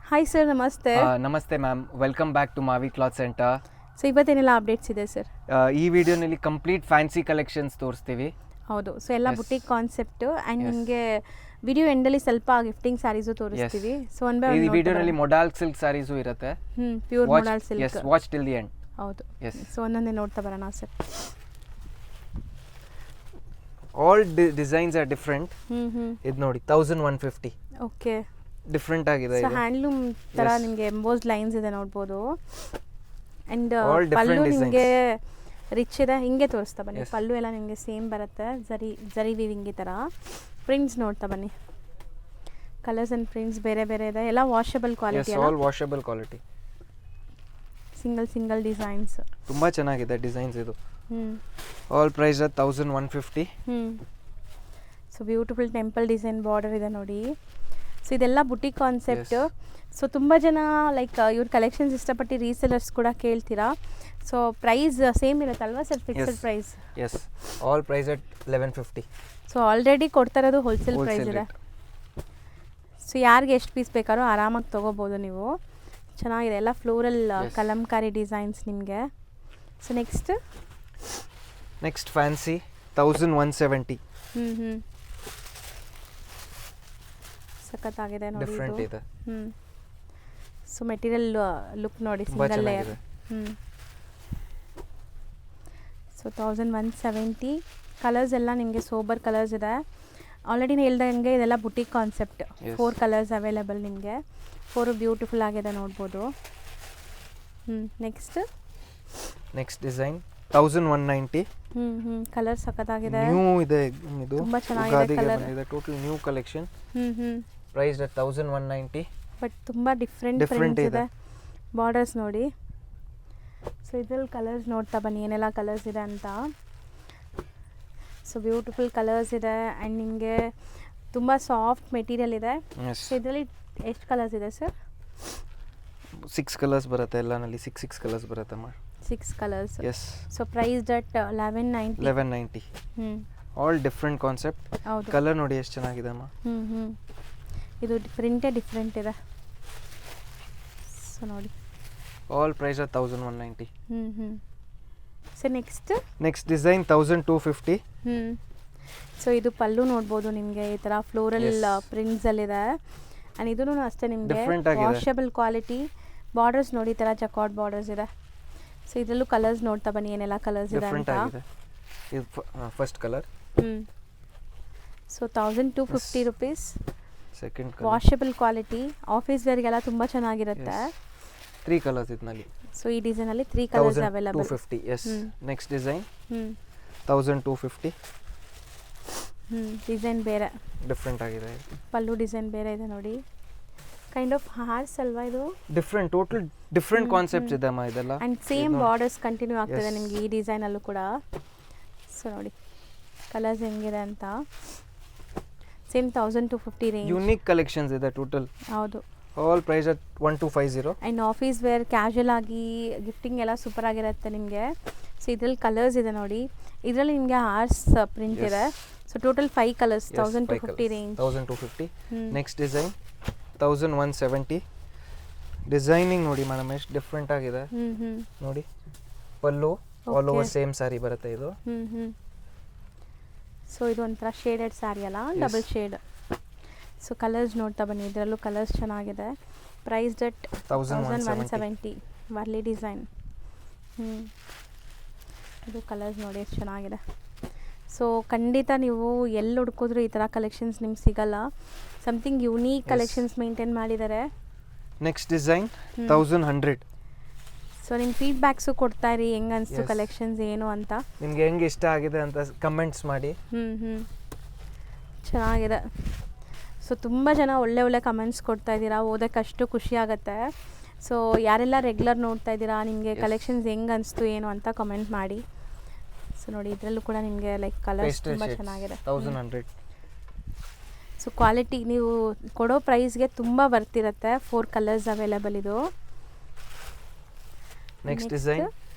Hi sir, ನಮಸ್ತೆ. ನಮಸ್ತೆ ma'am, welcome back to Maavi cloth centre. So ಇವತ್ತೇನೆಲ್ಲ ಅಪ್ಡೇಟ್ಸ್ ಇದೆ ಸರ್? ಈ ವಿಡಿಯೋನಲ್ಲಿ ಕಂಪ್ಲೀಟ್ ಫ್ಯಾನ್ಸಿ ಕಲೆಕ್ಷನ್ಸ್ ತೋರಿಸ್ತೀವಿ. ಹೌದು, ಸೊ ಎಲ್ಲ ಬುಟಿಕ್ ಕಾನ್ಸೆಪ್ಟು ಆ್ಯಂಡ್ ನಿಮಗೆ ವಿಡಿಯೋ ಎಂಡಲ್ಲಿ ಸ್ವಲ್ಪ ಗಿಫ್ಟಿಂಗ್ ಸ್ಯಾರೀಸು ತೋರಿಸ್ತೀವಿ. ಸೊ ಒನ್ ಬೈ ಈ ವಿಡಿಯೋನಲ್ಲಿ ಮೊಡಾಲ್ ಸಿಲ್ಕ್ ಸ್ಯಾರೀಸು ಇರುತ್ತೆ. Pure modal silk. Watch till the end. ಹೌದು, ಸೊ ಒಂದೊಂದೇ ನೋಡ್ತಾ ಬರೋಣ sir. All designs are different. ಇದು ನೋಡಿ 1150. ಓಕೆ, ಡಿಫ್ರೆಂಟ್ ಆಗಿದೆ. ಸೊ ಹ್ಯಾಂಡ್ಲೂಮ್ ಥರ ನಿಮಗೆ ಎಂಬೋಸ್ಡ್ ಲೈನ್ಸ್ ಇದೆ ನೋಡ್ಬೋದು. ಆ್ಯಂಡ್ ಪಲ್ಲು ನಿಮಗೆ ರಿಚ್ ಇದೆ. ಹಿಂಗೆ ತೋರಿಸ್ತಾ ಬನ್ನಿ. ಪಲ್ಲು ಎಲ್ಲ ನಿಮಗೆ ಸೇಮ್ ಬರುತ್ತೆ, ಜರಿ ವಿವಿಂಗ್ ಈ ಥರ. ಪ್ರಿಂಟ್ಸ್ ನೋಡ್ತಾ ಬನ್ನಿ. ಕಲರ್ಸ್ ಆ್ಯಂಡ್ ಪ್ರಿಂಟ್ಸ್ ಬೇರೆ ಬೇರೆ ಇದೆ. ಎಲ್ಲ washable quality. All washable quality. Single designs ತುಂಬ ಚೆನ್ನಾಗಿದೆ ಡಿಸೈನ್ಸ್ ಇದು. All price 1150. So beautiful temple design border ಇದೆ ನೋಡಿ. ಸೊ ಇದೆಲ್ಲ ಬುಟಿಕ್ ಕಾನ್ಸೆಪ್ಟ್. ಸೊ ತುಂಬ ಜನ ಲೈಕ್ ಇವ್ರ ಕಲೆಕ್ಷನ್ಸ್ ಇಷ್ಟಪಟ್ಟು ರೀಸೆಲರ್ಸ್ ಕೂಡ ಕೇಳ್ತೀರಾ. ಸೊ ಪ್ರೈಸ್ ಸೇಮ್ ಇರುತ್ತಲ್ವಾ sir? Fixed price. Yes, all price 1150. So already ಕೊಡ್ತಾ ಇರೋದು ಹೋಲ್ಸೇಲ್ ಪ್ರೈಸ್ ಇದೆ. ಸೊ ಯಾರಿಗೆ ಎಷ್ಟು ಪೀಸ್ ಬೇಕಾದ್ರೂ ಆರಾಮಾಗಿ ತೊಗೋಬೋದು ನೀವು. ಚೆನ್ನಾಗಿದೆ, ಎಲ್ಲ ಫ್ಲೋರಲ್ ಕಲಂಕಾರಿ ಡಿಸೈನ್ಸ್ ನಿಮಗೆ. So next fancy 1170. ಸಖತ್ತಾಗಿದೆ ನೋಡಿ. ಡಿಫ್ರೆಂಟ್ ಇದೆ. ಸೊ ಮೆಟೀರಿಯಲ್ ಲುಕ್ ನೋಡಿ, ಸಿಂಗಲ್ ಲೇಯರ್. ಸೊ 1170. ಕಲರ್ಸ್ ಎಲ್ಲ ನಿಮಗೆ ಸೋಬರ್ ಕಲರ್ಸ್ ಇದೆ. ಆಲ್ರೆಡಿ ಹೇಳ್ದಂಗೆ ಇದೆಲ್ಲ ಬುಟಿಕ್ ಕಾನ್ಸೆಪ್ಟ್. 4 ಕಲರ್ಸ್ ಅವೈಲೇಬಲ್ ನಿಮಗೆ. 4 ಬ್ಯೂಟಿಫುಲ್ ಆಗಿದೆ ನೋಡ್ಬೋದು. Next design 1190. ಕಲರ್ ಸಖತ್ತಾಗಿದೆ. ನ್ಯೂ ಇದೆ ಇದು. ತುಂಬಾ ಚೆನ್ನಾಗಿದೆ ಕಲರ್. ಇದು total new collection. Price 1190. But ತುಂಬ ಡಿಫ್ರೆಂಟ್ ಇದೆ. ಬಾರ್ಡರ್ಸ್ ನೋಡಿ. ಸೊ ಇದ್ರಲ್ಲಿ ಕಲರ್ಸ್ ನೋಡ್ತಾ ಬನ್ನಿ, ಏನೆಲ್ಲ ಕಲರ್ಸ್ ಇದೆ ಅಂತ. ಸೊ ಬ್ಯೂಟಿಫುಲ್ ಕಲರ್ಸ್ ಇದೆ ಆ್ಯಂಡ್ ನಿಮಗೆ ತುಂಬ ಸಾಫ್ಟ್ ಮೆಟೀರಿಯಲ್ ಇದೆ. ಸೊ ಇದರಲ್ಲಿ ಎಷ್ಟು ಕಲರ್ಸ್ ಇದೆ ಸರ್? 6 ಕಲರ್ಸ್ ಬರುತ್ತೆ. ಎಲ್ಲನಲ್ಲಿ 6 ಕಲರ್ಸ್ ಬರುತ್ತೆ ಅಮ್ಮ. 6 colours. Yes. So price that 1190. All different concept. ಹೌದು, ಕಲರ್ ನೋಡಿ ಎಷ್ಟು ಚೆನ್ನಾಗಿದೆ ಅಮ್ಮ. ಇದು ಡಿಫ್ರೆಂಟ್ ಇದೆ. ಸೊ ನೋಡಿ, all price 1190. So next design 1250. So ಇದು ಪಲ್ಲು ನೋಡ್ಬೋದು ನಿಮಗೆ, ಈ ಥರ ಫ್ಲೋರಲ್ ಪ್ರಿಂಟ್ಸಲ್ಲಿದೆ. ಆ್ಯಂಡ್ ಇದೂ ಅಷ್ಟೇ ನಿಮಗೆ ವಾಷಬಲ್ ಕ್ವಾಲಿಟಿ. ಬಾರ್ಡರ್ಸ್ ನೋಡಿ, ಈ ಥರ ಜಕಾರ್ಡ್ ಬಾರ್ಡರ್ಸ್ ಇದೆ. ಸೊ ಇದರಲ್ಲೂ ಕಲರ್ಸ್ ನೋಡ್ತಾ ಬನ್ನಿ, ಏನೆಲ್ಲ ಕಲರ್ಸ್ ಇದೆ ಅಂತ. ಇದು first colour. So 1250 rupees. Second colour washable quality. Office ವೇರ್ಗೆಲ್ಲ ತುಂಬ ಚೆನ್ನಾಗಿರುತ್ತೆ. 3 ಕಲರ್ಸ್ ಇದರಲ್ಲಿ. ಸೊ ಈ ಡಿಸೈನಲ್ಲಿ 3 colours available. 1250. Yes. Next design 1250. Design ಬೇರೆ ಡಿಫ್ರೆಂಟ್ ಆಗಿದೆ. ಪಲ್ಲು ಡಿಸೈನ್ ಬೇರೆ ಇದೆ ನೋಡಿ. ಕೈಂಡ್ ಆಫ್ ಹಾರ್ಸ್ ಅಲ್ವಾ ಇದು? ಡಿಫ್ರೆಂಟ್, ಟೋಟಲ್ ಡಿಫ್ರೆಂಟ್ ಕಾನ್ಸೆಪ್ಟ್ಸ್ ಇದೆ ಅಮ್ಮ ಇದೆಲ್ಲ. ಆ್ಯಂಡ್ ಸೇಮ್ ಬಾರ್ಡರ್ಸ್ ಕಂಟಿನ್ಯೂ ಆಗ್ತದೆ ನಿಮಗೆ ಈ ಡಿಸೈನಲ್ಲೂ ಕೂಡ. ಸೊ ನೋಡಿ ಕಲರ್ಸ್ ಹೆಂಗಿದೆ ಅಂತ. Same 1250 range. ಯೂನಿಕ್ ಕಲೆಕ್ಷನ್ಸ್ ಇದೆ ಟೋಟಲ್. ಹೌದು. All price 1250. And office wear casual ಆಗಿ ಗಿಫ್ಟಿಂಗ್ ಎಲ್ಲ ಸೂಪರ್ ಆಗಿರುತ್ತೆ ನಿಮಗೆ. ಸೊ ಇದ್ರಲ್ಲಿ ಕಲರ್ಸ್ ಇದೆ ನೋಡಿ. ಇದರಲ್ಲಿ ನಿಮಗೆ ಹಾರ್ಸ್ ಪ್ರಿಂಟ್ ಇದೆ. So total 5 colours. 1250 range. 1250. Next design 1170. Designing ನೋಡಿ ಮೇಡಮ್ ಎಷ್ಟು ಡಿಫ್ರೆಂಟ್ ಆಗಿದೆ ನೋಡಿ. Pallu all over same sari ಬರುತ್ತೆ ಇದು. ಸೊ ಇದು ಒಂಥರ ಶೇಡೆಡ್ ಸ್ಯಾರಿ ಅಲ್ಲ, ಡಬಲ್ ಶೇಡ್. ಸೊ ಕಲರ್ಸ್ ನೋಡ್ತಾ ಬನ್ನಿ, ಇದರಲ್ಲೂ ಕಲರ್ಸ್ ಚೆನ್ನಾಗಿದೆ. Price that 1170. ವರ್ಲಿ ಡಿಸೈನ್. ಇದು ಕಲರ್ಸ್ ನೋಡಿ ಎಷ್ಟು ಚೆನ್ನಾಗಿದೆ. ಸೊ ಖಂಡಿತ ನೀವು ಎಲ್ಲಿ ಹುಡ್ಕೋದ್ರು ಈ ಥರ ಕಲೆಕ್ಷನ್ಸ್ ನಿಮ್ಗೆ ಸಿಗಲ್ಲ. ಸಮಥಿಂಗ್ ಯುನೀಕ್ ಕಲೆಕ್ಷನ್ಸ್ ಮೇಂಟೈನ್ ಮಾಡಿದ್ದಾರೆ. Next design 1100. ಸೊ ನಿಮ್ಮ ಫೀಡ್ಬ್ಯಾಕ್ಸು ಕೊಡ್ತಾ ಇರಿ, ಹೆಂಗೆ ಅನಿಸ್ತು ಕಲೆಕ್ಷನ್ಸ್ ಏನು ಅಂತ. ನಿಮಗೆ ಹೆಂಗೆ ಇಷ್ಟ ಆಗಿದೆ ಅಂತ ಕಮೆಂಟ್ಸ್ ಮಾಡಿ. ಚೆನ್ನಾಗಿದೆ. ಸೊ ತುಂಬ ಜನ ಒಳ್ಳೆ ಕಮೆಂಟ್ಸ್ ಕೊಡ್ತಾ ಇದ್ದೀರಾ, ಓದೋಕ್ಕಷ್ಟು ಖುಷಿ ಆಗುತ್ತೆ. ಸೊ ಯಾರೆಲ್ಲ ರೆಗ್ಯುಲರ್ ನೋಡ್ತಾ ಇದ್ದೀರಾ, ನಿಮಗೆ ಕಲೆಕ್ಷನ್ಸ್ ಹೆಂಗೆ ಅನಿಸ್ತು ಏನು ಅಂತ ಕಮೆಂಟ್ ಮಾಡಿ. ಸೊ ನೋಡಿ ಇದರಲ್ಲೂ ಕೂಡ ನಿಮಗೆ ಲೈಕ್ ಕಲರ್ಸ್ ತುಂಬ ಚೆನ್ನಾಗಿದೆ. 1100. ಸೊ ಕ್ವಾಲಿಟಿ ನೀವು ಕೊಡೋ ಪ್ರೈಸ್ಗೆ ತುಂಬ ಬರ್ತಿರುತ್ತೆ. 4 ಕಲರ್ಸ್ ಅವೈಲೇಬಲ್ ಇದು. ನೆಕ್ಸ್ಟ್ ಡಿಸೈನ್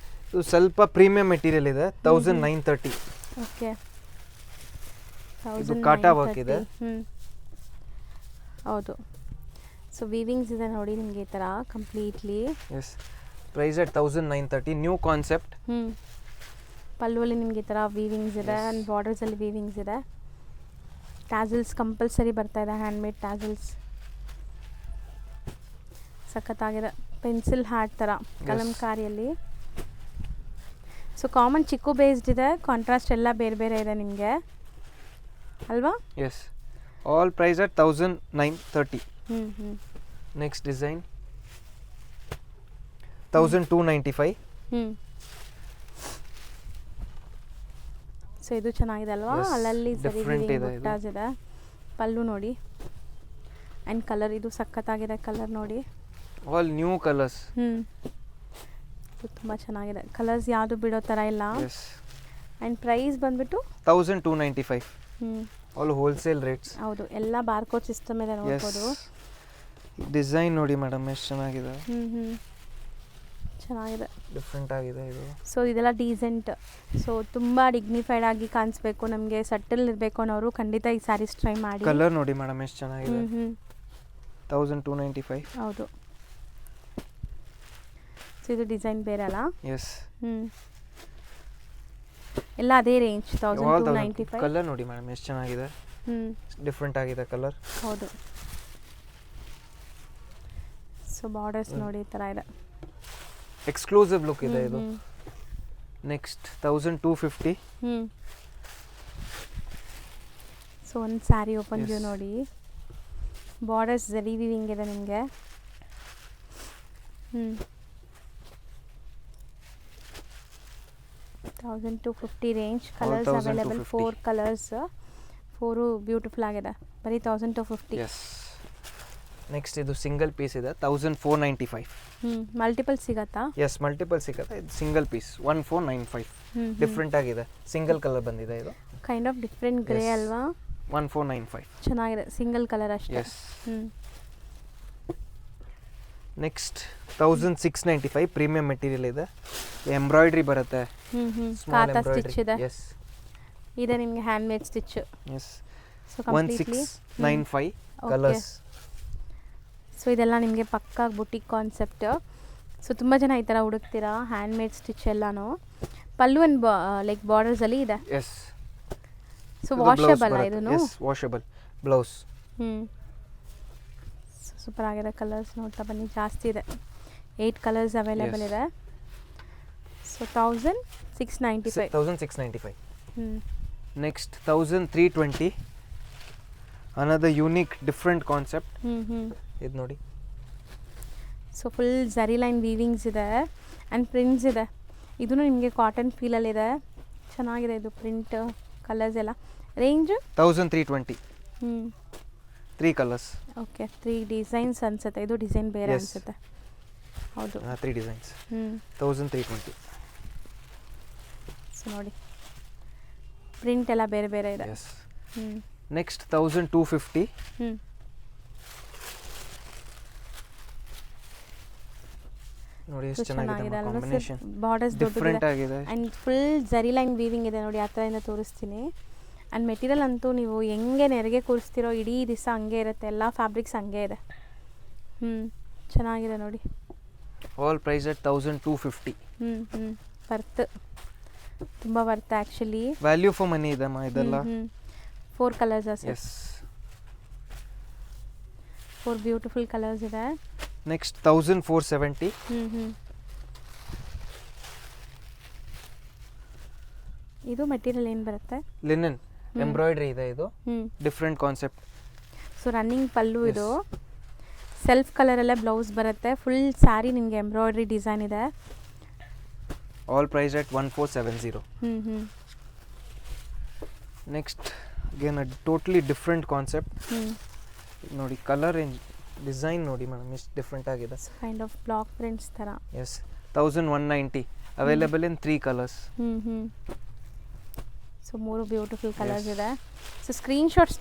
ಇದು ಸ್ವಲ್ಪ ಪ್ರೀಮಿಯಂ ಮೆಟೀರಿಯಲ್ ಇದೆ. 1930. ಓಕೆ. ಇದು ಕಾಟಾ ವರ್ಕ್ ಇದೆ. ಹೌದು. ಸೊ ವೀವಿಂಗ್ಸ್ ಇದೆ ನೋಡಿ ನಿಮಗೆ ಈ ಥರ completely. Yes, price at 1930, new concept. ಪಲ್ಲುವಲ್ಲಿ ನಿಮಗೆ ಈ ಥರ ವೀವಿಂಗ್ಸ್ ಇದೆ ಆ್ಯಂಡ್ ಬಾರ್ಡರ್ಸಲ್ಲಿ ವೀವಿಂಗ್ಸ್ ಇದೆ. ಟ್ಯಾಸಲ್ಸ್ ಕಂಪಲ್ಸರಿ ಬರ್ತಾ ಇದೆ, ಹ್ಯಾಂಡ್ಮೇಡ್ ಟ್ಯಾಸಲ್ಸ್. ಸಖತ್ತಾಗಿದೆ, ಪೆನ್ಸಿಲ್ ಹ್ಯಾಟ್ ಥರ ಕಲಂಕಾರಿಯಲ್ಲಿ. ಸೊ ಕಾಮನ್ ಚಿಕ್ಕು ಬೇಸ್ಡ್ ಇದೆ, ಕಾಂಟ್ರಾಸ್ಟ್ ಎಲ್ಲ ಬೇರೆ ಬೇರೆ ಇದೆ ನಿಮಗೆ ಅಲ್ವಾ? Yes, all price at 1930. Next design 1295. So ಇದು ಚೆನ್ನಾಗಿದೆ ಅಲ್ವಾ? ಅಲ್ಲಲ್ಲಿ ಸರಿ ಬುಟ್ಟಾಸ್ ಇದೆ. ಪಲ್ಲು ನೋಡಿ ಆ್ಯಂಡ್ ಕಲರ್ ಇದು ಸಖತ್ತಾಗಿದೆ, ಕಲರ್ ನೋಡಿ. All new colours. ತುಂಬ ಚೆನ್ನಾಗಿದೆ, ಕಲರ್ಸ್ ಯಾವುದು ಬಿಡೋ ಥರ ಇಲ್ಲ. ಆ್ಯಂಡ್ ಪ್ರೈಸ್ ಬಂದ್ಬಿಟ್ಟು 1295. All wholesale rates. ಹೌದು, ಎಲ್ಲ ಬಾರ್ಕೋಡ್ ಸಿಸ್ಟಮ್ ಇದೆ ನೋಡ್ಬೋದು. ಡಿಸೈನ್ ನೋಡಿ ಮೇಡಮ್ ಎಷ್ಟು ಚೆನ್ನಾಗಿದೆ. ಚೆನ್ನಾಗಿದೆ, ಡಿಫ್ರೆಂಟ್ ಆಗಿದೆ ಇದು. ಸೊ ಇದೆಲ್ಲ ಡೀಸೆಂಟ್, ಸೊ ತುಂಬ ಡಿಗ್ನಿಫೈಡ್ ಆಗಿ ಕಾಣಿಸ್ಬೇಕು, ನಮಗೆ ಸಟಲ್ ಇರಬೇಕು ಅನ್ನೋರು ಖಂಡಿತ ಈ ಸ್ಯಾರೀಸ್ ಟ್ರೈ ಮಾಡಿ. ಕಲರ್ ನೋಡಿ ಮೇಡಮ್ ಎಷ್ಟು ಚೆನ್ನಾಗಿದೆ. 1295. ಹೌದು, ಸೊ ಇದು ಡಿಸೈನ್ ಬೇರೆ ಅಲ್ಲ? ಎಸ್. ಎಲ್ಲ ಅದೇ ರೇಂಜ್ 1295. ಕಲರ್ ನೋಡಿ ಮೇಡಮ್ ಎಷ್ಟು ಚೆನ್ನಾಗಿದೆ, ಡಿಫ್ರೆಂಟ್ ಆಗಿದೆ ಕಲರ್. ಹೌದು, ಸೊ ಬಾರ್ಡರ್ಸ್ ನೋಡಿ ಈ ಥರ ಇದೆ, ಎಕ್ಸ್ಕ್ಲೂಸಿವ್ ಲುಕ್ ಇದೆ ಇದು. ನೆಕ್ಸ್ಟ್ 1250. ಸೊ ಒಂದು ಸ್ಯಾರಿ ಓಪನ್ ವ್ಯೂ ನೋಡಿ, ಬಾರ್ಡರ್ಸ್ ಜರಿ ವೀವಿಂಗ್ ಇದೆ ನಿಮಗೆ. 1250 range. Colours available, 4 colours, 4 beautiful ಆಗಿದೆ, ಬರೀ 1250. ಎಸ್. ನೆಕ್ಸ್ಟ್ ಇದು ಸಿಂಗಲ್ ಪೀಸ್ ಇದೆ 1495. ಮಲ್ಟಿಪಲ್ ಸಿಗತ್ತಾ? ಎಸ್, ಮಲ್ಟಿಪಲ್ ಸಿಗುತ್ತೆ. ಇದು ಸಿಂಗಲ್ ಪೀಸ್ 1495. ಡಿಫ್ರೆಂಟ್ ಆಗಿದೆ, ಸಿಂಗಲ್ ಕಲರ್ ಬಂದಿದೆ ಇದು. ಕೈಂಡ್ ಆಫ್ ಡಿಫ್ರೆಂಟ್ ಗ್ರೇ ಅಲ್ವಾ? 1495. ಚೆನ್ನಾಗಿದೆ, ಸಿಂಗಲ್ ಕಲರ್ ಅಷ್ಟೇ. ಎಸ್. ನೆಕ್ಸ್ಟ್ 1695 ಪ್ರೀಮಿಯಂ ಮೆಟೀರಿಯಲ್ ಇದೆ, ಎಂಬ್ರಾಯ್ಡ್ರಿ ಬರುತ್ತೆ, ಕಾತಾ ಸ್ಟಿಚ್ ಇದೆ. ಎಸ್, ಇದೆ ನಿಮಗೆ hand made stitch. Yes. 1695 colours. So ಇದೆಲ್ಲ ನಿಮಗೆ ಪಕ್ಕಾ ಬುಟಿಕ್ ಕಾನ್ಸೆಪ್ಟ್. ಸೊ ತುಂಬ ಜನ ಈ ಥರ ಹುಡುಕ್ತೀರಾ, ಹ್ಯಾಂಡ್ ಮೇಡ್ ಸ್ಟಿಚ್ ಎಲ್ಲಾನು. ಪಲ್ಲು ಅಂಡ್ ಲೈಕ್ ಬಾರ್ಡರ್ಸಲ್ಲಿ ಇದೆ. ಎಸ್. ಸೊ ವಾಷಬಲ್ ಇದನ್ನು? Yes, washable blouse. ಸೂಪರ್ ಆಗಿದೆ, ಕಲರ್ಸ್ ನೋಡ್ತಾ ಬನ್ನಿ, ಜಾಸ್ತಿ ಇದೆ, 8 ಕಲರ್ಸ್ ಅವೈಲೇಬಲ್ ಇದೆ. So 1695. 1695. Next 1320, another unique different concept. ಇದು ನೋಡಿ, so full zari line weavings ಇದೆ ಆ್ಯಂಡ್ ಪ್ರಿಂಟ್ಸ್ ಇದೆ. ಇದೂ ನಿಮಗೆ ಕಾಟನ್ ಫೀಲಲ್ಲಿದೆ, ಚೆನ್ನಾಗಿದೆ ಇದು ಪ್ರಿಂಟ್, ಕಲರ್ಸ್ ಎಲ್ಲ. ರೇಂಜ್ 1320. 3 ಕಲರ್ಸ್. ಓಕೆ, 3 ಡಿಸೈನ್ಸ್ ಅನ್ಸುತ್ತೆ, ಇದು ಡಿಸೈನ್ ಬೇರೆ ಅನ್ಸುತ್ತೆ. ಹೌದು, 3 ಡಿಸೈನ್ಸ್. 1320. ಸೊ ನೋಡಿ, ಪ್ರಿಂಟ್ ಎಲ್ಲ ಬೇರೆ ಬೇರೆ ಇದೆ. ಎಸ್. ನೆಕ್ಸ್ಟ್ 1250. ನೋಡಿ ಎಷ್ಟು ಚೆನ್ನಾಗಿದೆ ಕಾಂಬಿನೇಷನ್, ಬಾರ್ಡರ್ಸ್ ಡಿಫರೆಂಟ್ ಆಗಿದೆ and full zari line weaving ಇದೆ ನೋಡಿ. ಆ ಥರದಿಂದ ತೋರಿಸ್ತೀನಿ. ಆ್ಯಂಡ್ ಮೆಟೀರಿಯಲ್ ಅಂತೂ ನೀವು ಹೆಂಗೆ ನೆರಿಗೆ ಕೂರಿಸ್ತಿರೋ ಇಡೀ ದಿವಸ ಹಂಗೆ ಇರುತ್ತೆ, ಎಲ್ಲ ಫ್ಯಾಬ್ರಿಕ್ಸ್ ಹಂಗೆ ಇದೆ. ಚೆನ್ನಾಗಿದೆ ನೋಡಿ. All price at 1250. ವರ್ತ್, ತುಂಬ worth actually. Value for money ಇದೆ ಮಾ ಇದೆಲ್ಲ. 4 ಕಲರ್ಸ್ ಅಷ್ಟೇ. ಎಸ್, 4 ಬ್ಯೂಟಿಫುಲ್ ಕಲರ್ಸ್ ಇದೆ. ನೆಕ್ಸ್ಟ್ 1470. ಇದು ಮೆಟೀರಿಯಲ್ ಏನು ಬರುತ್ತೆ? ಲಿನನ್ ಎಂಬ್ರಾಯ್ಡ್ರಿ ಇದೆ, ಇದು different concept. So running pallu, ಇದು ಸೆಲ್ಫ್ ಕಲರಲ್ಲೇ ಬ್ಲೌಸ್ ಬರುತ್ತೆ, ಫುಲ್ ಸ್ಯಾರಿ ನಿಮಗೆ ಎಂಬ್ರಾಯ್ಡ್ರಿ ಡಿಸೈನ್ ಇದೆ. All price at 1470. Next again totally different concept. ನೋಡಿ ಕಲರ್ ರೇಂಜ್, ಡಿಸೈನ್ ನೋಡಿ ಮೇಡಮ್ ಎಷ್ಟು ಡಿಫ್ರೆಂಟ್ ಆಗಿದೆ, ಕೈಂಡ್ ಆಫ್ ಬ್ಲಾಕ್ ಪ್ರಿಂಟ್ಸ್ ಥರ. Yes. 1190 available in 3 colours. So 3 beautiful colours ಇದೆ. ಸೊ ಸ್ಕ್ರೀನ್ಶಾಟ್ಸ್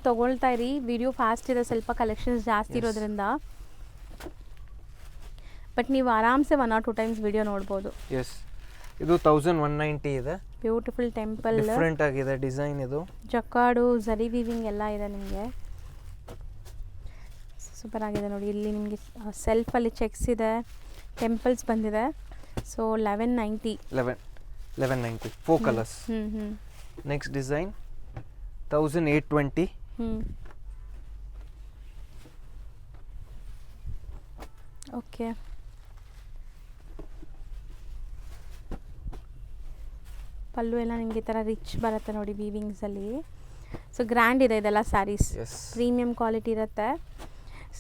ತೊಗೊಳ್ತಾ ಇರಿ, ವಿಡಿಯೋ ಫಾಸ್ಟ್ ಇದೆ, ಸ್ವಲ್ಪ ಕಲೆಕ್ಷನ್ಸ್ ಜಾಸ್ತಿ ಇರೋದ್ರಿಂದ. ಬಟ್ ನೀವು ಆರಾಮ್ಸೆ 1 or 2 ಟೈಮ್ಸ್ ವಿಡಿಯೋ ನೋಡ್ಬೋದು. ಎಸ್, ಇದು 1190 ಇದೆ. ಬ್ಯೂಟಿಫುಲ್ ಟೆಂಪಲ್, ಡಿಫ್ರೆಂಟ್ ಆಗಿದೆ ಡಿಸೈನ್. ಇದು ಜಕಾಡು ಝರಿ ವೀವಿಂಗ್ ಎಲ್ಲ ಇದೆ ನಿಮಗೆ. ಸೂಪರ್ ಆಗಿದೆ ನೋಡಿ. ಇಲ್ಲಿ ನಿಮಗೆ ಸೆಲ್ಫಲ್ಲಿ ಚೆಕ್ಸ್ ಇದೆ, ಟೆಂಪಲ್ಸ್ ಬಂದಿದೆ. So 1190. 1190 4 colours. Next design 1820. Okay, pallu ಎಲ್ಲ ನಿಮಗೆ ಈ ಥರ ರಿಚ್ ಬರುತ್ತೆ ನೋಡಿ ವೀವಿಂಗ್ಸಲ್ಲಿ. ಸೊ ಗ್ರ್ಯಾಂಡ್ ಇದೆ ಇದೆಲ್ಲ ಸ್ಯಾರೀಸ್, ಪ್ರೀಮಿಯಂ ಕ್ವಾಲಿಟಿ ಇರುತ್ತೆ.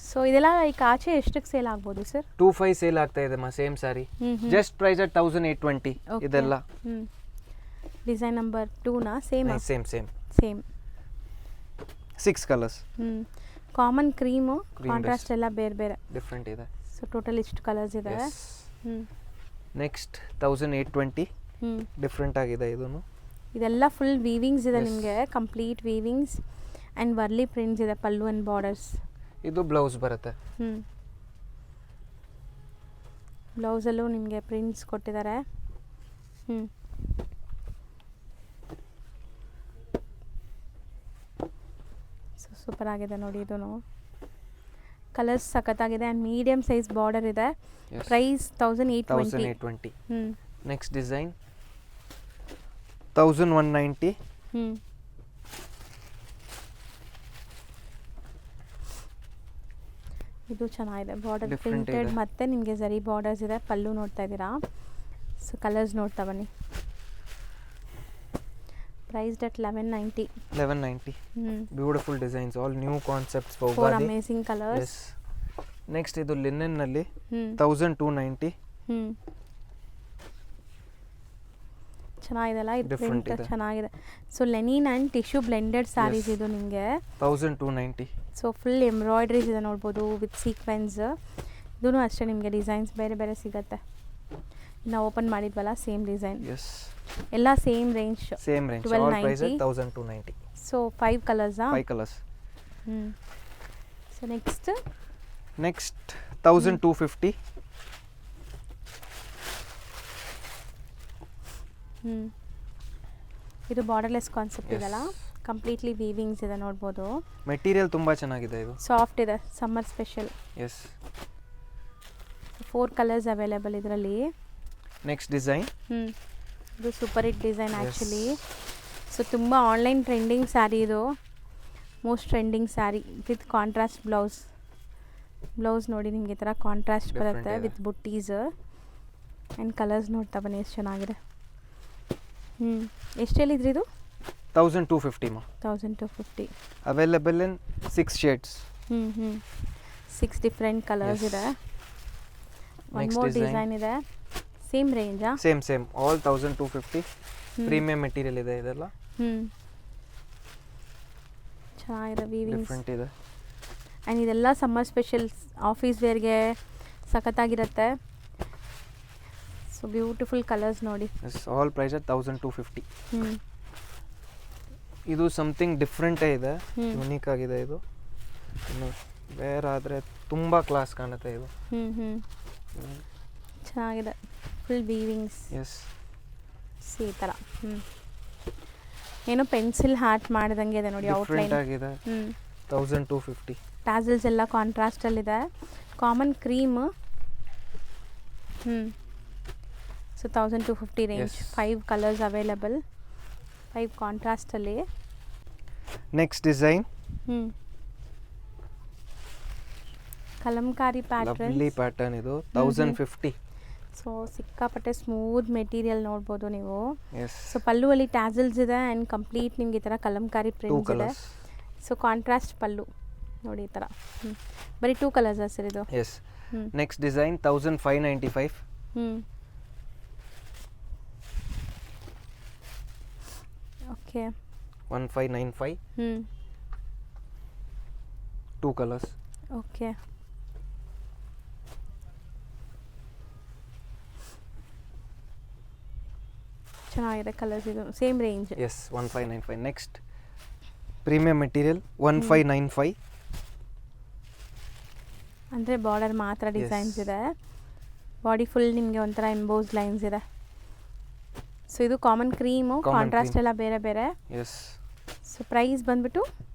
ಸೊ ಇದೆಲ್ಲ ಈಗ ಆಚೆ ಎಷ್ಟಕ್ಕೆ ಸೇಲ್ ಆಗ್ಬೋದು ಸರ್? 25 ಸೇಲ್ ಆಗ್ತಾ ಇದೆ same sari. Just price at 1820 ಇದೆಲ್ಲ. ಡಿಸೈನ್ ನಂಬರ್ 2ನಾ? Same 6 colours. Common cream, contrast ಎಲ್ಲ ಬೇರೆ ಬೇರೆ ಡಿಫ್ರೆಂಟ್ ಇದೆ. ಸೊ ಟೋಟಲ್ ಇಷ್ಟು ಕಲರ್ಸ್ ಇದೆ. ನೆಕ್ಸ್ಟ್ 1820 ಡಿಫ್ರೆಂಟ್ ಆಗಿದೆ ಇದನ್ನು. ಇದೆಲ್ಲ ಫುಲ್ ವೀವಿಂಗ್ಸ್ ಇದೆ ನಿಮಗೆ, complete weavings and Warli prints ಇದೆ ಪಲ್ಲು ಆ್ಯಂಡ್ ಬಾರ್ಡರ್ಸ್. ಇದು ಬ್ಲೌಸ್ ಬರುತ್ತೆ. ಬ್ಲೌಸಲ್ಲೂ ನಿಮಗೆ ಪ್ರಿಂಟ್ಸ್ ಕೊಟ್ಟಿದ್ದಾರೆ. ಸೊ ಸೂಪರ್ ಆಗಿದೆ ನೋಡಿ. ಇದೂ ಕಲರ್ಸ್ ಸಖತ್ತಾಗಿದೆ ಆ್ಯಂಡ್ ಮೀಡಿಯಮ್ ಸೈಜ್ ಬಾರ್ಡರ್ ಇದೆ. ಪ್ರೈಸ್ 1820. Next design 1190. ಇದು ಚೆನ್ನಾಗಿದೆ, ಬಾರ್ಡರ್ ಪ್ರಿಂಟೆಡ್ ಮತ್ತೆ ನಿಮಗೆ ಜರಿ ಬಾರ್ಡರ್ಸ್ ಇದೆ. ಪಲ್ಲು ನೋಡ್ತಾ ಇದ್ದೀರಾ. ಸೊ ಕಲರ್ಸ್ ನೋಡ್ತಾ ಬನ್ನಿ. Priced at 1190. Beautiful designs, all new concepts for four amazing colours. Next ಇದು ಲಿನೆನ್ ನಲ್ಲಿ 1290. ಚೆನ್ನಾಗಿದೆಲ್ಲ, ಇದು ಪ್ರಿಂಟ್ ಚೆನ್ನಾಗಿದೆ. So linen and tissue blended sarees ಇದು ನಿಮಗೆ 1290. ಸೊ ಫುಲ್ ಎಂಬ್ರಾಯ್ಡ್ರೀಸ್ ಇದೆ ನೋಡ್ಬೋದು ವಿತ್ ಸೀಕ್ವೆನ್ಸ್. ಇದೂ ಅಷ್ಟೇ ನಿಮಗೆ ಡಿಸೈನ್ಸ್ ಬೇರೆ ಬೇರೆ ಸಿಗುತ್ತೆ. ನಾವು ಓಪನ್ ಮಾಡಿದ್ವಲ್ಲ ಸೇಮ್ ಡಿಸೈನ್, ಎಲ್ಲ same range. 1290. So 5 ಕಲರ್ಸಾ? 5 colours. So next 1250. ಇದು ಬಾರ್ಡರ್ಲೆಸ್ ಕಾನ್ಸೆಪ್ಟ್ ಇದೆಲ್ಲ, ಕಂಪ್ಲೀಟ್ಲಿ ವೀವಿಂಗ್ಸ್ ಇದೆ ನೋಡ್ಬೋದು. ಮೆಟೀರಿಯಲ್ ತುಂಬಾ ಚೆನ್ನಾಗಿದೆ, ಇದು ಸಾಫ್ಟ್ ಇದೆ, ಸಮ್ಮರ್ ಸ್ಪೆಷಲ್. 4 ಕಲರ್ಸ್ ಅವೈಲೇಬಲ್ ಇದರಲ್ಲಿ. ನೆಕ್ಸ್ಟ್ ಡಿಸೈನ್ ಇದು super hit design actually. So ತುಂಬ ಆನ್ಲೈನ್ ಟ್ರೆಂಡಿಂಗ್ ಸ್ಯಾರಿ ಇದು, most trending sari with contrast blouse ನೋಡಿ ನಿಮಗೆ ಈ ಥರ ಕಾಂಟ್ರಾಸ್ಟ್ ಬರುತ್ತೆ ವಿತ್ ಬುಟ್ಟೀಸ್ ಆ್ಯಂಡ್ ಕಲರ್ಸ್ ನೋಡ್ತಾ ಬನ್ನಿ ಎಷ್ಟು ಚೆನ್ನಾಗಿದೆ. ಎಷ್ಟು ಹೇಳಿದ್ರಿ ಇದು? 1250 available in 6 shades. 6 different colours ಇದೆ. ಒನ್ ಮೋರ್ ಡಿಸೈನ್ ಇದೆ, ಸೇಮ್ ರೇಂಜಾ? Same all 1250. ಪ್ರೀಮಿಯಂ ಮೆಟೀರಿಯಲ್ ಇದೆ ಇದೆಲ್ಲ. ಚೆನ್ನಾಗಿದೆ, ವೀವಿಂಗ್ಸ್ ಡಿಫ್ರೆಂಟ್ ಇದೆ. ಆ್ಯಂಡ್ ಇದೆಲ್ಲ ಸಮ್ಮರ್ ಸ್ಪೆಷಲ್ ಆಫೀಸ್ ವೇರ್ಗೆ ಸಖತ್ತಾಗಿರುತ್ತೆ. ಸೊ ಬ್ಯೂಟಿಫುಲ್ ಕಲರ್ಸ್ ನೋಡಿ. All price at 1250. ಇದು ಸಮಥಿಂಗ್ ಡಿಫ್ರೆಂಟೇ ಇದೆ, ಯುನೀಕ್ ಆಗಿದೆ. ಇದು ಇನ್ನು ಬೇರೆ ಆದರೆ ತುಂಬ ಕ್ಲಾಸ್ ಕಾಣುತ್ತೆ ಇದು. ಚೆನ್ನಾಗಿದೆ, ಫುಲ್ ವೀವಿಂಗ್ಸ್. ಈ ಥರ ಏನೋ ಪೆನ್ಸಿಲ್ ಹಾರ್ಟ್ ಮಾಡಿದಂಗೆ ಇದೆ ನೋಡಿ, ಔಟ್ಲೈನ್ ಆಗಿದೆ. 1250. ಟ್ಯಾಸಲ್ಸ್ ಎಲ್ಲ ಕಾಂಟ್ರಾಸ್ಟಲ್ಲಿದೆ. Common cream. So 1250 range. 5 colours available, 5 ಕಾಂಟ್ರಾಸ್ಟಲ್ಲಿ. ನೆಕ್ಸ್ಟ್ ಡಿಸೈನ್ ಕಲಂಕಾರಿ ಪ್ಯಾಟರ್ನ್ ಇದು 1050. ಸೊ ಸಿಕ್ಕಾಪಟ್ಟೆ ಸ್ಮೂತ್ ಮೆಟೀರಿಯಲ್ ನೋಡ್ಬೋದು ನೀವು. ಸೊ ಪಲ್ಲುವಲ್ಲಿ ಟ್ಯಾಸಲ್ಸ್ ಇದೆ ಆ್ಯಂಡ್ ಕಂಪ್ಲೀಟ್ ನಿಮ್ಗೆ ಈ ಥರ ಕಲಂಕಾರಿ ಪ್ರಿಂಟ್ಸ್ ಇದೆ. ಸೊ ಕಾಂಟ್ರಾಸ್ಟ್ ಪಲ್ಲು ನೋಡಿ ಈ ಥರ. ಬರೀ 2 ಕಲರ್ಸ್ ಸರ್ ಇದು. Next design 1595. Okay, 1595. 2 colours. Okay, ಚೆನ್ನಾಗಿದೆ ಕಲರ್ಸ್. ಇದು same range. 1595. Next premium material 1595. ಅಂದರೆ ಬಾರ್ಡರ್ ಮಾತ್ರ ಡಿಸೈನ್ಸ್ ಇದೆ, ಬಾಡಿ ಫುಲ್ ನಿಮಗೆ ಒಂಥರ ಎಂಬೋಸ್ ಲೈನ್ಸ್ ಇದೆ. ಸೊ ಇದು ಕಾಮನ್ ಕ್ರೀಮು, ಕಾಂಟ್ರಾಸ್ಟ್ ಎಲ್ಲ ಬೇರೆ ಬೇರೆ. ಸೊ ಪ್ರೈಸ್ ಬಂದ್ಬಿಟ್ಟು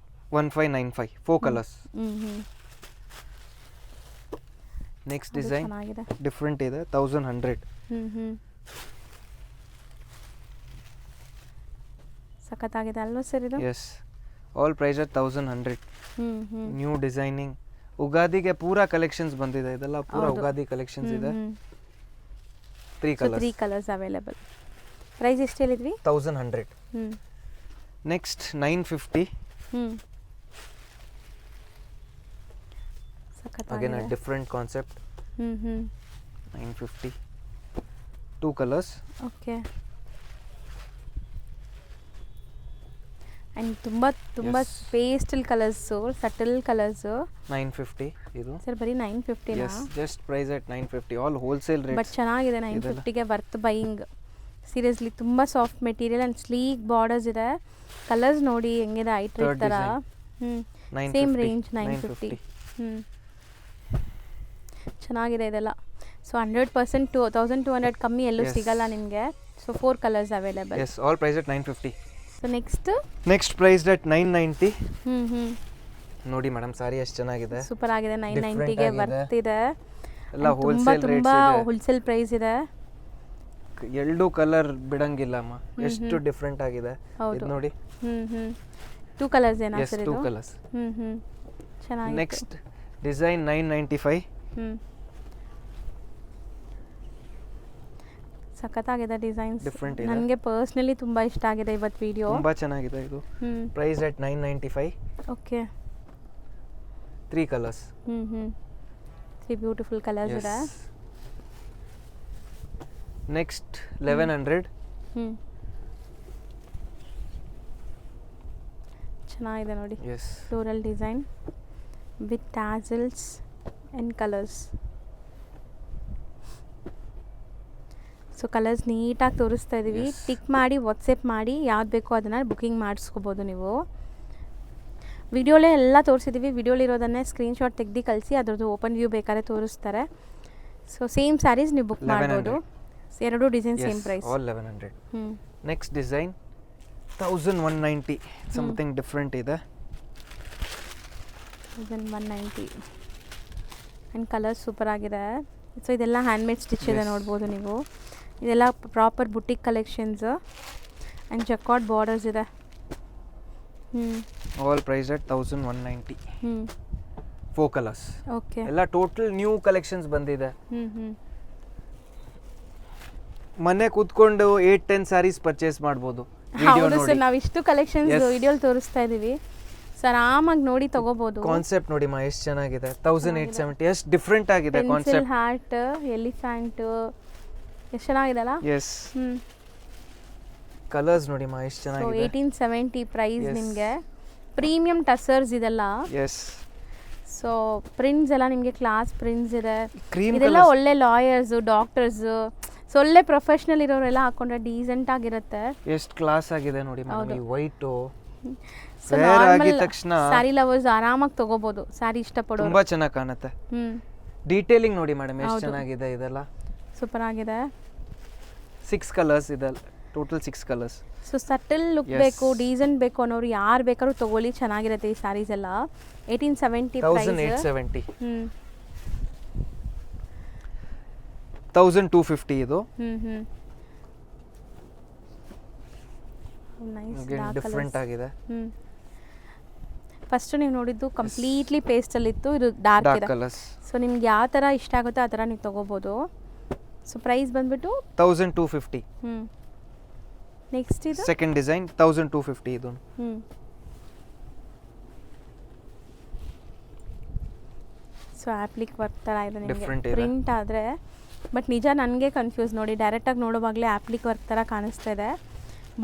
1595. 4 ಕಲರ್ಸ್. ನೆಕ್ಸ್ಟ್ ಡಿಸೈನ್ ಚೆನ್ನಾಗಿದೆ. ಡಿಫ್ರೆಂಟ್ ಇದೆ 1100. ಸಖತ್ತಾಗಿದೆ ಅಲ್ವಾ ಸರ್ ಇದು? Yes, all price at 1100. Hmm new designing, ಉಗಾದಿಗೆ ಪೂರಾ ಕಲೆಕ್ಷನ್ಸ್ ಬಂದಿದೆ. ಇದೆಲ್ಲ ಪೂರಾ ಉಗಾದಿ ಕಲೆಕ್ಷನ್ಸ್ ಇದೆ. 3 ಕಲರ್ಸ್. 3 colours available. ಪ್ರೈಸ್ ಎಷ್ಟು ಹೇಳಿದ್ವಿ? 1100. Next 950. Again a different concept. 950. 2 colours. Okay. And ತುಂಬಾ ಪೇಸ್ಟಲ್ ಕಲರ್ಸು, ಸಟಲ್ ಕಲರ್ಸು. 950 ಇದು ಸರ್ ಬರೀ 950 ನಾ? Yes, just price at 950. All wholesale rate. But ಚೆನ್ನಾಗಿದೆ 950ಗೆ ವರ್ತ್ ಬೈಯಿಂಗ್. ಸೀರಿಯಸ್ಲಿ ತುಂಬ soft material and sleek borders ಇದೆ. ಕಲರ್ಸ್ ನೋಡಿ ಹೆಂಗಿದೆ, ಐಟ್ರೇಟ್ ಥರ. Same range 950. ಚೆನ್ನಾಗಿದೆ ಇದೆಲ್ಲ. ಸೊ 100% 1200 ಕಮ್ಮಿ ಎಲ್ಲೂ ಸಿಗಲ್ಲ ನಿಮಗೆ. So 4 colours available. Yes, all price at 950. So next price at 990. ನೋಡಿ ಮೇಡಮ್, ಸಾರಿ ಎಷ್ಟು ಚೆನ್ನಾಗಿದೆ, ಸೂಪರ್ ಆಗಿದೆ. 990ಗೆ ವರ್ತ್ ಇದೆ. ಎಲ್ಲ ಹೋಲ್ಸೇಲ್ ರೇಟ್ಸ್ ಇದೆ. ಹೋಲ್ಸೇಲ್ ಪ್ರೈಸ್ ಇದೆ. ಎರಡು ಕಲರ್ ಬಿಡಂಗಿಲ್ಲ ಅಮ್ಮ, ಎಷ್ಟು ಡಿಫರೆಂಟ್ ಆಗಿದೆ ಇದು ನೋಡಿ. 2 ಕಲರ್ಸ್ ಏನಾ ಸರ್ ಇದು? 2 ಕಲರ್ಸ್. ಚೆನ್ನಾಗಿದೆ. Next design 995. ಸಖತ್ತಾಗಿದೆ ಡಿಸೈನ್ಸ್. ಡಿಫರೆಂಟ್ ಇದೆ. ನನಗೆ ಪರ್ಸನಲಿ ತುಂಬಾ ಇಷ್ಟ ಆಗಿದೆ ಇವತ್ತು ವಿಡಿಯೋ. ತುಂಬಾ ಚೆನ್ನಾಗಿದೆ ಇದು. Price at 995. Okay. 3 colours. 3 beautiful colours ಇದೆ. ನೆಕ್ಸ್ಟ್ 1100. ಚೆನ್ನಾಗಿದೆ ನೋಡಿ. Yes, floral design with tassels and colours. So colours ನೀಟಾಗಿ ತೋರಿಸ್ತಾ ಇದ್ದೀವಿ. ಟಿಕ್ ಮಾಡಿ ವಾಟ್ಸಪ್ ಮಾಡಿ ಯಾವ್ದು ಬೇಕೋ ಅದನ್ನು ಬುಕ್ಕಿಂಗ್ ಮಾಡಿಸ್ಕೋಬೋದು ನೀವು. ವಿಡಿಯೋಲೇ ಎಲ್ಲ ತೋರಿಸಿದ್ದೀವಿ. ವಿಡಿಯೋಲಿರೋದನ್ನೇ ಸ್ಕ್ರೀನ್ಶಾಟ್ ತೆಗ್ದು ಕಳಿಸಿ ಅದ್ರದ್ದು ಓಪನ್ ವ್ಯೂ ಬೇಕಾದ್ರೆ ತೋರಿಸ್ತಾರೆ. ಸೊ ಸೇಮ್ ಸ್ಯಾರೀಸ್ ನೀವು ಬುಕ್ ಮಾಡ್ಬೋದು. ಎರಡು design same price. All 1100. Next design 1190. Something different ಇದೆ. 1190 ಆ್ಯಂಡ್ ಕಲರ್ಸ್ ಸೂಪರ್ ಆಗಿದೆ. ಸೊ ಇದೆಲ್ಲ ಹ್ಯಾಂಡ್ಮೇಡ್ ಸ್ಟಿಚ್ ಇದೆ, ನೋಡ್ಬೋದು ನೀವು. ಇದೆಲ್ಲ proper boutique collections and jacquard borders ಇದೆ. All price at 1190. 4 colours. Okay. ಎಲ್ಲ ಟೋಟಲ್ ನ್ಯೂ ಕಲೆಕ್ಷನ್ಸ್ ಬಂದಿದೆ. ಮನೆ ಕೂತ್ಕೊಂಡು 8-10 ಸ್ಯಾರೀಸ್ ಪರ್ಚೇಸ್ ಮಾಡ್ಬೋದು. ಹೌದು ಸರ್, ನಾವು ಇಷ್ಟು ಕಲೆಕ್ಷನ್ಸ್ ವಿಡಿಯೋಲಿ ತೋರಿಸ್ತಾ ಇದೀವಿ. ಸೊ ಆರಾಮಾಗಿ ನೋಡಿ ತಗೋಬಹುದು. ಕಾನ್ಸೆಪ್ಟ್ ನೋಡಿ ಮಾ, ಎಷ್ಟು ಚೆನ್ನಾಗಿದೆ. 1870. ಎಷ್ಟು ಡಿಫರೆಂಟ್ ಆಗಿದೆ ಕಾನ್ಸೆಪ್ಟ್. ಹಾರ್ಟ್, ಎಲಿಫೆಂಟ್, ಎಷ್ಟು ಚೆನ್ನಾಗಿದೆ ಅಲ್ಲ? ಎಸ್. ಕಲರ್ಸ್ ನೋಡಿ ಮಾ, ಎಷ್ಟು ಚೆನ್ನಾಗಿದೆ. 1870 ಪ್ರೈಸ್ ನಿಮಗೆ. ಪ್ರೀಮಿಯಂ ಟಸರ್ಸ್ ಇದೆಲ್ಲ. ಎಸ್. ಸೊ ಪ್ರಿಂಟ್ಸ್ ಎಲ್ಲ ನಿಮಗೆ ಕ್ಲಾಸ್ ಪ್ರಿಂಟ್ಸ್ ಇದೆ. ಕ್ರೀಮ್ ಇದೆಲ್ಲ ಒಳ್ಳೆ ಲಾಯರ್ಸ್, ಡಾಕ್ಟರ್ಸ್, ಸೊ ಒಳ್ಳೆ ಪ್ರೊಫೆಷನಲ್ ಇರೋರೆಲ್ಲ ಹಾಕೊಂಡ್ರೆ ಡೀಸೆಂಟ್ ಆಗಿರುತ್ತೆ. ಎಷ್ಟು ಕ್ಲಾಸ್ ಆಗಿದೆ ನೋಡಿ ಮೇಡಮ್. ಈ white so normal sari lovers ಆರಾಮಾಗಿ ತಗೋಬಹುದು. ಸ್ಯಾರಿ ಇಷ್ಟಪಡೋರು ತುಂಬಾ ಚೆನ್ನಾಗಿ ಕಾಣುತ್ತೆ. ಡೀಟೇಲಿಂಗ್ ನೋಡಿ ಮೇಡಮ್, ಎಷ್ಟು ಚೆನ್ನಾಗಿದೆ. ಇದೆಲ್ಲ ಸೂಪರ್ ಆಗಿದೆ. 6 ಕಲರ್ಸ್ ಇದೆ, total 6 colours. So subtle look ಬೇಕು, ಡೀಸೆಂಟ್ ಬೇಕು ಅನ್ನೋರು ಯಾರು ಬೇಕಾದ್ರೂ ತಗೊಳ್ಳಿ, ಚೆನ್ನಾಗಿರುತ್ತೆ ಈ ಸ್ಯಾರೀಸ್ ಎಲ್ಲ. 1870 ಪ್ರೈಸ್. 1870. 1250 ಇದು. ಡಿಫರೆಂಟ್ ಆಗಿದೆ. ಫಸ್ಟ್ ನೀವು ನೋಡಿದ್ದು ಕಂಪ್ಲೀಟ್ಲಿ ಪೇಸ್ಟಲ್ ಇತ್ತು, ಇದು ಡಾರ್ಕ್ ಇದೆ. ಸೊ ನಿಮ್ಗೆ ಯಾವ ಥರ ಇಷ್ಟ ಆಗುತ್ತೋ ಆ ಥರ ನೀವು ತೊಗೋಬೋದು. ಸೊ ಪ್ರೈಸ್ ಬಂದ್ಬಿಟ್ಟು 1250. ನೆಕ್ಸ್ಟ್ ಇದು ಸೆಕೆಂಡ್ ಡಿಸೈನ್ 1250 ಇದು. ಸೊ ಆಪ್ಲಿಕ್ ವರ್ಕ್ ಥರ ಇದೆ ನಿಮಗೆ ಪ್ರಿಂಟ್ ಆದರೆ. ಬಟ್ ನಿಜ ನನಗೆ ಕನ್ಫ್ಯೂಸ್ ನೋಡಿ, ಡೈರೆಕ್ಟಾಗಿ ನೋಡೋವಾಗಲೇ ಆಪ್ಲಿಕ್ ವರ್ಕ್ ಥರ ಕಾಣಿಸ್ತಾ ಇದೆ.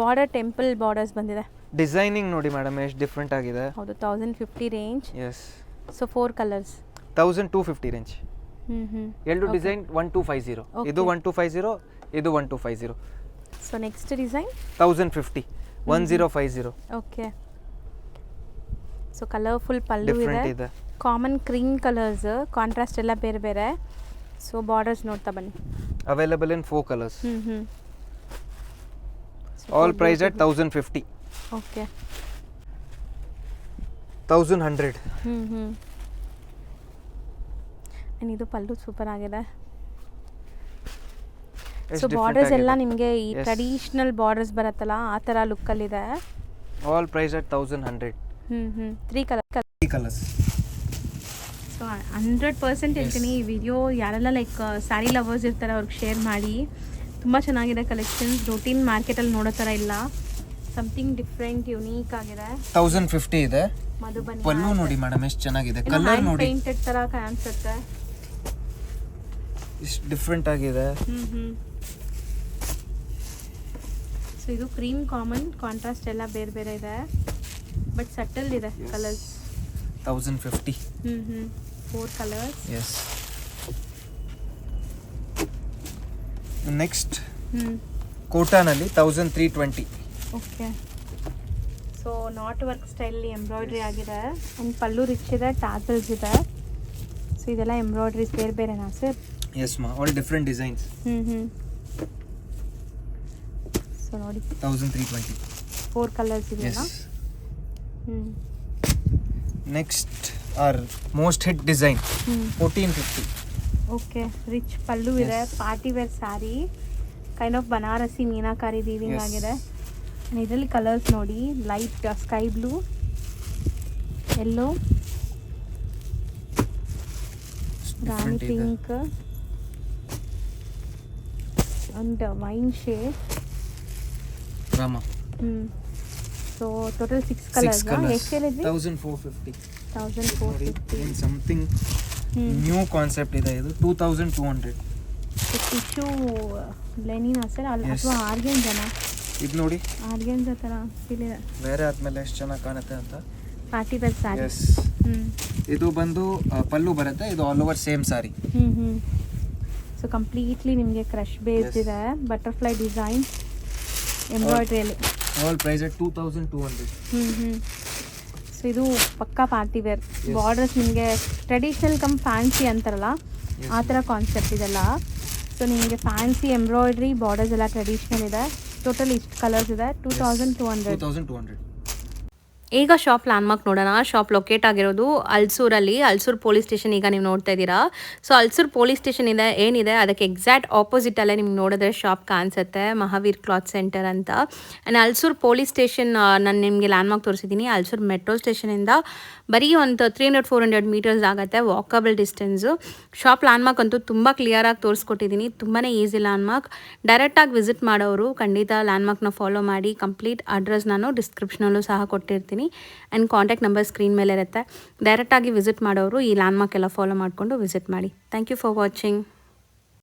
ಬಾರ್ಡರ್ ಟೆಂಪಲ್ ಬಾರ್ಡರ್ಸ್ ಬಂದಿದೆ. ಡಿಸೈನಿಂಗ್ ನೋಡಿ ಮೇಡಮ್, ಎಷ್ಟು ಡಿಫರೆಂಟ್ ಆಗಿದೆ. ಹೌದು, 1050 range. Yes. So 4 colours. 1250 range. ಎರಡು ಡಿಸೈನ್ 1250. ಇದು 1250, ಇದು 1250. So next design 1050. 1050. Okay. So colourful pallu ಇದೆ. ಕಾಮನ್ ಕ್ರೀಮ್ ಕಲರ್ಸ್, ಕಾಂಟ್ರಾಸ್ಟ್ ಎಲ್ಲ ಬೇರೆ ಬೇರೆ. ಸೊ ಬಾರ್ಡರ್ಸ್ ನೋಡ್ತಾ ಬನ್ನಿ. Available in 4 colours. All price at 1050. Okay. 1100. And ಇದು ಪಲ್ಲು ಸೂಪರ್ ಆಗಿದೆ. ಸೊ ಬಾರ್ಡರ್ಸ್ ಎಲ್ಲ ನಿಮಗೆ ಈ ಟ್ರೆಡಿಷ್ನಲ್ ಬಾರ್ಡರ್ಸ್ ಬರುತ್ತಲ್ಲ ಆ ಥರ ಲುಕ್ಕಲ್ಲಿದೆ. All price at 1100. 3 colours. So 100% ಹೇಳ್ತೀನಿ, ಈ ವಿಡಿಯೋ ಯಾರೆಲ್ಲ ಲೈಕ್ ಸ್ಯಾರಿ ಲವರ್ಸ್ ಇರ್ತಾರೆ ಅವ್ರಿಗೆ ಶೇರ್ ಮಾಡಿ. ತುಂಬ ಚೆನ್ನಾಗಿದೆ ಕಲೆಕ್ಷನ್ಸ್, ರೂಟೀನ್ ಮಾರ್ಕೆಟಲ್ಲಿ ನೋಡೋ ಥರ ಇಲ್ಲ, ಸಮಥಿಂಗ್ ಡಿಫ್ರೆಂಟ್ ಯೂನೀಕ್ ಆಗಿದೆ. 1050 ಇದೆ. ಮಧುಬನಿ ಪಲ್ಲು ನೋಡಿ ಮೇಡಮ್ ಎಷ್ಟು ಚೆನ್ನಾಗಿದೆ, ಕಲರ್ ನೋಡಿ ಪೇಂಟೆಡ್ ಥರ ಕಾಣಿಸುತ್ತೆ, ಇಷ್ಟು ಡಿಫ್ರೆಂಟ್ ಆಗಿದೆ. ಸೊ ಇದು ಕ್ರೀಮ್ ಕಾಮನ್, ಕಾಂಟ್ರಾಸ್ಟ್ ಎಲ್ಲ ಬೇರೆ ಬೇರೆ ಇದೆ, ಬಟ್ ಸಟಲ್ ಇದೆ ಕಲರ್ಸ್. 1050. 4 ಕಲರ್ಸ್. ಎಸ್. ನೆಕ್ಸ್ಟ್ ಕೋಟಾನಲ್ಲಿ 1320. ಓಕೆ. ಸೊ ನಾಟ್ ವರ್ಕ್ ಸ್ಟೈಲಲ್ಲಿ ಎಂಬ್ರಾಯ್ಡ್ರಿ ಆಗಿದೆ ಆ್ಯಂಡ್ ಪಲ್ಲು ರಿಚ್ ಇದೆ, ಟಾಸಲ್ಸ್ ಇದೆ. ಸೊ ಇದೆಲ್ಲ ಎಂಬ್ರಾಯ್ಡ್ರೀಸ್ ಬೇರೆ ಬೇರೆನಾ ಸರ್? ಎಸ್ ಮಾ, ಆಲ್ ಡಿಫ್ರೆಂಟ್ ಡಿಸೈನ್ಸ್. ಸೊ ನೋಡಿ 1320. 4 ಕಲರ್ಸ್ ಇದೆಯಲ್ಲ. Next are most hit design 1450. Okay, rich pallu ಇದೆ, party wear sari, kind of Banarasi meenakari weaving ಆಗಿದೆ. ಇದರಲ್ಲಿ ಕಲರ್ಸ್ ನೋಡಿ, light sky blue, yellow, rani pink and wine shade. So total 6 colours. ಎಷ್ಟು ಹೇಳಿದ್ವಿ? 1450. 1450. Something new concept ಇದೆ ಇದು. 2200. ಟಿಶ್ಯೂ ಲೆನಿನಾ ಸರ್ ಅಥವಾ ಆರ್ಗೆನ್ಜಾನ? ಇದು ನೋಡಿ, ಆರ್ಗೆನ್ಜಾ ಥರ ಫೀಲ್ ಇದೆ. ಬೇರೆ ಆದ್ಮೇಲೆ ಎಷ್ಟು ಚೆನ್ನಾಗಿ ಕಾಣುತ್ತೆ ಅಂತ. Party wear sari. ಎಸ್. ಇದು ಬಂದು ಪಲ್ಲು ಬರುತ್ತೆ, ಇದು all over same sari. So completely ನಿಮಗೆ ಕ್ರಶ್ ಬೇಸ್ಡ್ ಇದೆ, ಬಟರ್ಫ್ಲೈ ಡಿಸೈನ್ ಎಂಬ್ರಾಯ್ಡ್ರಿಯಲ್ಲಿ. All price at 2200. ಸೊ ಇದು ಪಕ್ಕಾ ಪಾರ್ಟಿ ವೇರ್. ಬಾರ್ಡರ್ಸ್ ನಿಮಗೆ ಟ್ರೆಡಿಷ್ನಲ್ ಕಮ್ ಫ್ಯಾನ್ಸಿ ಅಂತಾರಲ್ಲ ಆ ಥರ ಕಾನ್ಸೆಪ್ಟ್ ಇದೆಲ್ಲ. ಸೊ ನಿಮಗೆ ಫ್ಯಾನ್ಸಿ ಎಂಬ್ರಾಯ್ಡ್ರಿ, ಬಾರ್ಡರ್ಸ್ ಎಲ್ಲ ಟ್ರೆಡಿಷ್ನಲ್ ಇದೆ. ಟೋಟಲ್ ಇಷ್ಟು ಕಲರ್ಸ್ ಇದೆ. 2200. ಈಗ ಶಾಪ್ ಲ್ಯಾಂಡ್ಮಾರ್ಕ್ ನೋಡೋಣ. ಶಾಪ್ ಲೊಕೇಟ್ ಆಗಿರೋದು ಅಲ್ಸೂರಲ್ಲಿ, ಅಲ್ಸೂರು ಪೊಲೀಸ್ ಸ್ಟೇಷನ್ ಈಗ ನೀವು ನೋಡ್ತಾ ಇದ್ದೀರಾ. ಸೊ ಅಲ್ಸೂರು ಪೊಲೀಸ್ ಸ್ಟೇಷನ್ ಏನಿದೆ ಅದಕ್ಕೆ ಎಕ್ಸಾಕ್ಟ್ ಆಪೋಸಿಟಲ್ಲೇ ನಿಮ್ಗೆ ನೋಡಿದ್ರೆ ಶಾಪ್ ಕಾಣಿಸುತ್ತೆ, ಮಹಾವೀರ್ ಕ್ಲಾತ್ ಸೆಂಟರ್ ಅಂತ. ಆ್ಯಂಡ್ ಅಲ್ಸೂರು ಪೊಲೀಸ್ ಸ್ಟೇಷನ್ ನಾನು ನಿಮಗೆ ಲ್ಯಾಂಡ್ಮಾರ್ಕ್ ತೋರಿಸಿದ್ದೀನಿ. ಅಲ್ಸೂರು ಮೆಟ್ರೋ ಸ್ಟೇಷನಿಂದ ಬರೀ ಒಂದು 300-400 ಮೀಟರ್ಸ್ ಆಗುತ್ತೆ, ವಾಕಬಲ್ ಡಿಸ್ಟೆನ್ಸು. ಶಾಪ್ ಲ್ಯಾಂಡ್ಮಾರ್ಕ್ ಅಂತೂ ತುಂಬ ಕ್ಲಿಯರಾಗಿ ತೋರಿಸ್ಕೊಟ್ಟಿದ್ದೀನಿ, ತುಂಬಾ ಈಸಿ ಲ್ಯಾಂಡ್ಮಾರ್ಕ್. ಡೈರೆಕ್ಟಾಗಿ ವಿಸಿಟ್ ಮಾಡೋರು ಖಂಡಿತ ಲ್ಯಾಂಡ್ಮಾರ್ಕ್ನ ಫಾಲೋ ಮಾಡಿ. ಕಂಪ್ಲೀಟ್ ಅಡ್ರೆಸ್ ನಾನು ಡಿಸ್ಕ್ರಿಪ್ಷನಲ್ಲೂ ಸಹ ಕೊಟ್ಟಿರ್ತೀನಿ ಆ್ಯಂಡ್ ಕಾಂಟ್ಯಾಕ್ಟ್ ನಂಬರ್ ಸ್ಕ್ರೀನ್ ಮೇಲೆ ಇರುತ್ತೆ. ಡೈರೆಕ್ಟಾಗಿ ವಿಸಿಟ್ ಮಾಡೋರು ಈ ಲ್ಯಾಂಡ್ಮಾರ್ಕ್ ಎಲ್ಲ ಫಾಲೋ ಮಾಡಿಕೊಂಡು ವಿಸಿಟ್ ಮಾಡಿ. Thank you for watching.